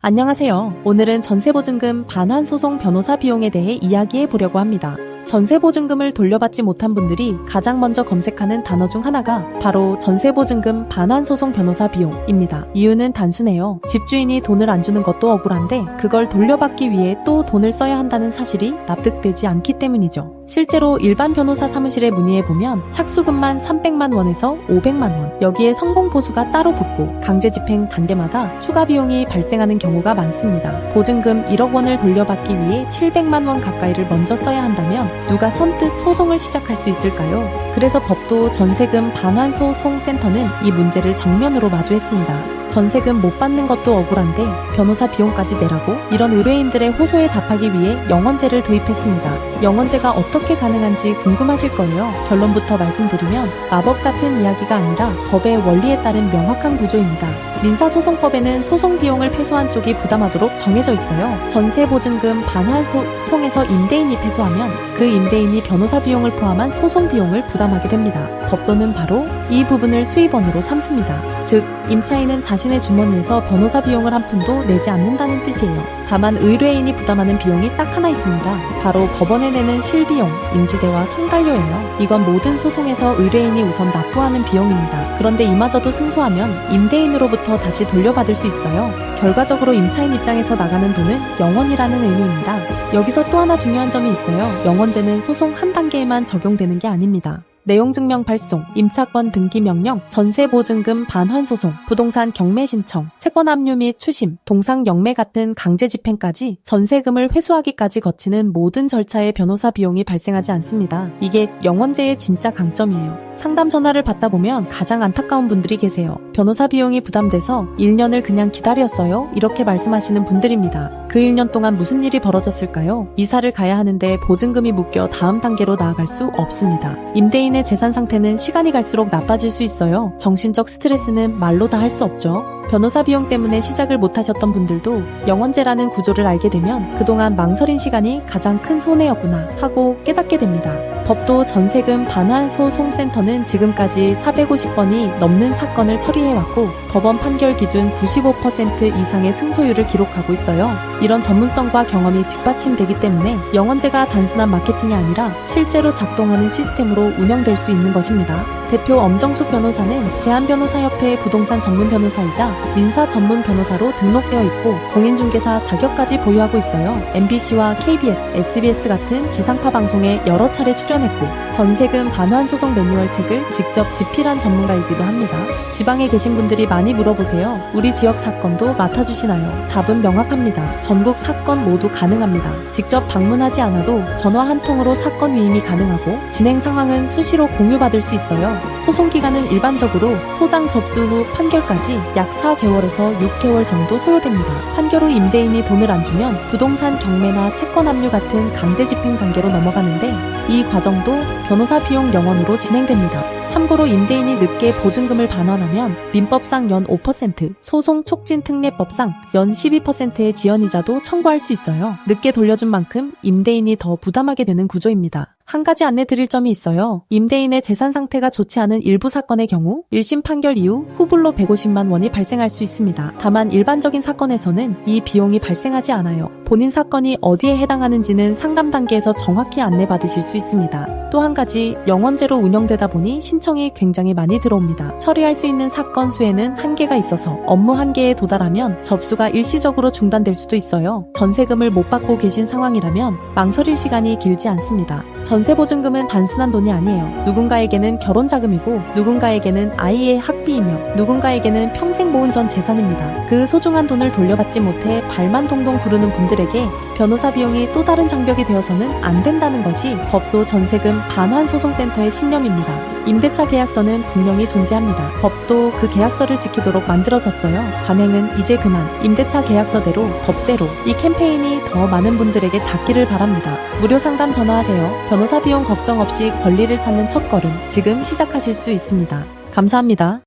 안녕하세요. 오늘은 전세보증금 반환소송 변호사 비용에 대해 이야기해 보려고 합니다. 전세보증금을 돌려받지 못한 분들이 가장 먼저 검색하는 단어 중 하나가 바로 전세보증금 반환소송 변호사 비용입니다. 이유는 단순해요. 집주인이 돈을 안 주는 것도 억울한데 그걸 돌려받기 위해 또 돈을 써야 한다는 사실이 납득되지 않기 때문이죠. 실제로 일반 변호사 사무실에 문의해보면 착수금만 300만 원에서 500만 원, 여기에 성공보수가 따로 붙고 강제집행 단계마다 추가 비용이 발생하는 경우가 많습니다. 보증금 1억 원을 돌려받기 위해 700만 원 가까이를 먼저 써야 한다면 누가 선뜻 소송을 시작할 수 있을까요? 그래서 법도 전세금 반환소송센터는 이 문제를 정면으로 마주했습니다. 전세금 못 받는 것도 억울한데 변호사 비용까지 내라고? 이런 의뢰인들의 호소에 답하기 위해 영원제를 도입했습니다. 영원제가 어떻게 가능한지 궁금하실 거예요. 결론부터 말씀드리면 마법 같은 이야기가 아니라 법의 원리에 따른 명확한 구조입니다. 민사소송법에는 소송 비용을 패소한 쪽이 부담하도록 정해져 있어요. 전세보증금 반환소송에서 임대인이 패소하면 그 임대인이 변호사 비용을 포함한 소송 비용을 부담하게 됩니다. 법도는 바로 이 부분을 수입원으로 삼습니다. 즉, 임차인은 자신의 주머니에서 변호사 비용을 한 푼도 내지 않는다는 뜻이에요. 다만 의뢰인이 부담하는 비용이 딱 하나 있습니다. 바로 법원에 내는 실비용, 인지대와 송달료예요. 이건 모든 소송에서 의뢰인이 우선 납부하는 비용입니다. 그런데 이마저도 승소하면 임대인으로부터 다시 돌려받을 수 있어요. 결과적으로 임차인 입장에서 나가는 돈은 영원이라는 의미입니다. 여기서 또 하나 중요한 점이 있어요. 영원제는 소송 한 단계에만 적용되는 게 아닙니다. 내용증명 발송, 임차권 등기 명령, 전세보증금 반환소송, 부동산 경매 신청, 채권 압류 및 추심, 동상 영매 같은 강제 집행까지 전세금을 회수하기까지 거치는 모든 절차에 변호사 비용이 발생하지 않습니다. 이게 영원제의 진짜 강점이에요. 상담 전화를 받다 보면 가장 안타까운 분들이 계세요. 변호사 비용이 부담돼서 1년을 그냥 기다렸어요. 이렇게 말씀하시는 분들입니다. 그 1년 동안 무슨 일이 벌어졌을까요? 이사를 가야 하는데 보증금이 묶여 다음 단계로 나아갈 수 없습니다. 임대인의 재산 상태는 시간이 갈수록 나빠질 수 있어요. 정신적 스트레스는 말로 다 할 수 없죠. 변호사 비용 때문에 시작을 못하셨던 분들도 영원제라는 구조를 알게 되면 그동안 망설인 시간이 가장 큰 손해였구나 하고 깨닫게 됩니다. 법도 전세금 반환소송센터는 지금까지 450건이 넘는 사건을 처리해왔고 법원 판결 기준 95% 이상의 승소율을 기록하고 있어요. 이런 전문성과 경험이 뒷받침되기 때문에 영원제가 단순한 마케팅이 아니라 실제로 작동하는 시스템으로 운영될 수 있는 것입니다. 대표 엄정숙 변호사는 대한변호사협회 부동산 전문 변호사이자 민사 전문 변호사로 등록되어 있고 공인중개사 자격까지 보유하고 있어요. MBC와 KBS, SBS 같은 지상파 방송에 여러 차례 출연했고 전세금 반환소송 매뉴얼 책을 직접 집필한 전문가이기도 합니다. 지방에 계신 분들이 많이 물어보세요. 우리 지역 사건도 맡아주시나요? 답은 명확합니다. 전국 사건 모두 가능합니다. 직접 방문하지 않아도 전화 한 통으로 사건 위임이 가능하고 진행 상황은 수시로 공유받을 수 있어요. 소송 기간은 일반적으로 소장 접수 후 판결까지 약 4개월에서 6개월 정도 소요됩니다. 판결 후 임대인이 돈을 안 주면 부동산 경매나 채권 압류 같은 강제 집행 단계로 넘어가는데 이 과정도 변호사 비용 영원으로 진행됩니다. 참고로 임대인이 늦게 보증금을 반환하면 민법상 연 5%, 소송 촉진 특례법상 연 12%의 지연이자도 청구할 수 있어요. 늦게 돌려준 만큼 임대인이 더 부담하게 되는 구조입니다. 한 가지 안내 드릴 점이 있어요. 임대인의 재산 상태가 좋지 않은 일부 사건의 경우 1심 판결 이후 후불로 150만 원이 발생할 수 있습니다. 다만 일반적인 사건에서는 이 비용이 발생하지 않아요. 본인 사건이 어디에 해당하는지는 상담 단계에서 정확히 안내받으실 수 있습니다. 또 한 가지 영원제로 운영되다 보니 신청이 굉장히 많이 들어옵니다. 처리할 수 있는 사건 수에는 한계가 있어서 업무 한계에 도달하면 접수가 일시적으로 중단될 수도 있어요. 전세금을 못 받고 계신 상황이라면 망설일 시간이 길지 않습니다. 전세보증금은 단순한 돈이 아니에요. 누군가에게는 결혼자금이고 누군가에게는 아이의 학비이며 누군가에게는 평생 모은 전 재산입니다. 그 소중한 돈을 돌려받지 못해 발만 동동 구르는 분들에게 변호사 비용이 또 다른 장벽이 되어서는 안 된다는 것이 법도 전세금 반환소송센터의 신념입니다. 임대차 계약서는 분명히 존재합니다. 법도 그 계약서를 지키도록 만들어졌어요. 관행은 이제 그만 임대차 계약서대로 법대로 이 캠페인이 더 많은 분들에게 닿기를 바랍니다. 무료 상담 전화하세요. 변호사 비용 걱정 없이 권리를 찾는 첫걸음 지금 시작하실 수 있습니다. 감사합니다.